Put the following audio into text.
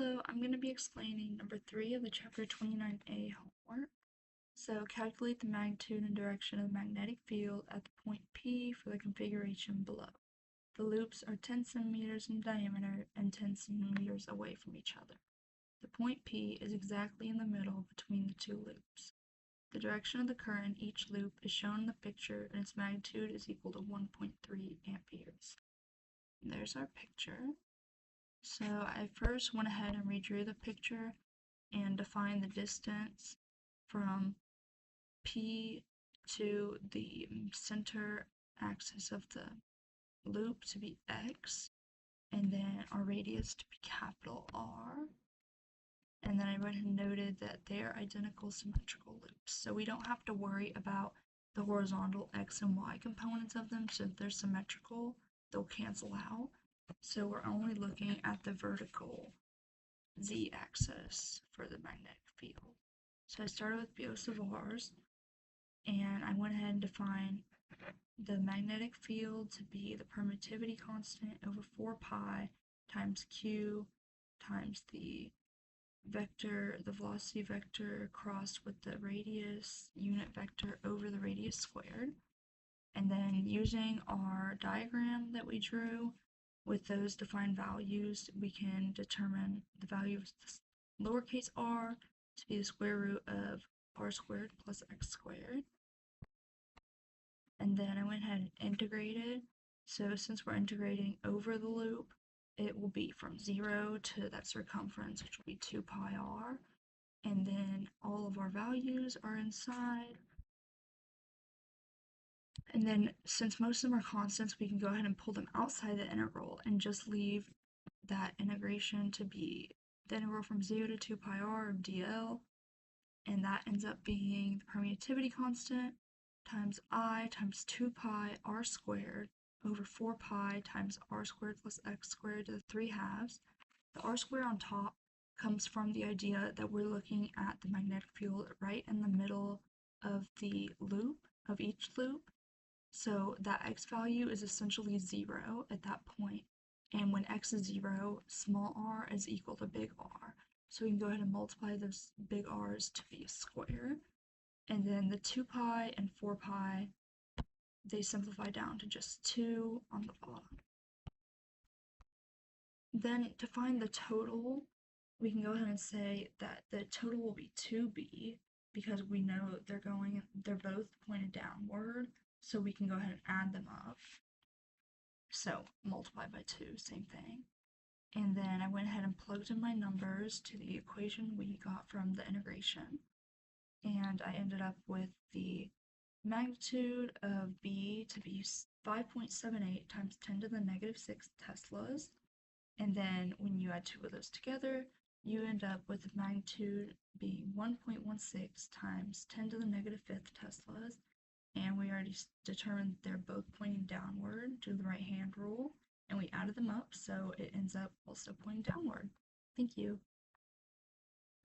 Hello, I'm going to be explaining number 3 of the chapter 29A homework. So calculate the magnitude and direction of the magnetic field at the point P for the configuration below. The loops are 10 centimeters in diameter and 10 centimeters away from each other. The point P is exactly in the middle between the two loops. The direction of the current in each loop is shown in the picture and its magnitude is equal to 1.3 amperes. And there's our picture. So I first went ahead and redrew the picture and defined the distance from P to the center axis of the loop to be X, and then our radius to be capital R. And then I went and noted that they are identical symmetrical loops. So we don't have to worry about the horizontal X and Y components of them. Since they're symmetrical, they'll cancel out. So we're only looking at the vertical z-axis for the magnetic field. So I started with Biot-Savart, and I went ahead and defined the magnetic field to be the permittivity constant over 4 pi times q times the vector, the velocity vector crossed with the radius unit vector over the radius squared. And then using our diagram that we drew, with those defined values, we can determine the value of lowercase r to be the square root of r squared plus x squared. And then I went ahead and integrated. So since we're integrating over the loop, it will be from 0 to that circumference, which will be 2 pi r. And then all of our values are inside. And then since most of them are constants, we can go ahead and pull them outside the integral and just leave that integration to be the integral from 0 to 2 pi r of dl, and that ends up being the permittivity constant times I times 2 pi r squared over 4 pi times r squared plus x squared to the 3/2. The r squared on top comes from the idea that we're looking at the magnetic field right in the middle of the loop, of each loop. So that x value is essentially 0 at that point. And when x is 0, small r is equal to big R. So we can go ahead and multiply those big R's to be a square. And then the 2 pi and 4 pi, they simplify down to just 2 on the bottom. Then to find the total, we can go ahead and say that the total will be 2b because we know they're both pointed downward, so we can go ahead and add them up. So multiply by 2, same thing. And then I went ahead and plugged in my numbers to the equation we got from the integration. And I ended up with the magnitude of B to be 5.78 times 10 to the negative 6 Teslas. And then when you add two of those together, you end up with the magnitude being 1.16 times 10 to the negative 5th Teslas. And we already determined they're both pointing downward due to the right hand rule, and we added them up, so it ends up also pointing downward. Thank you.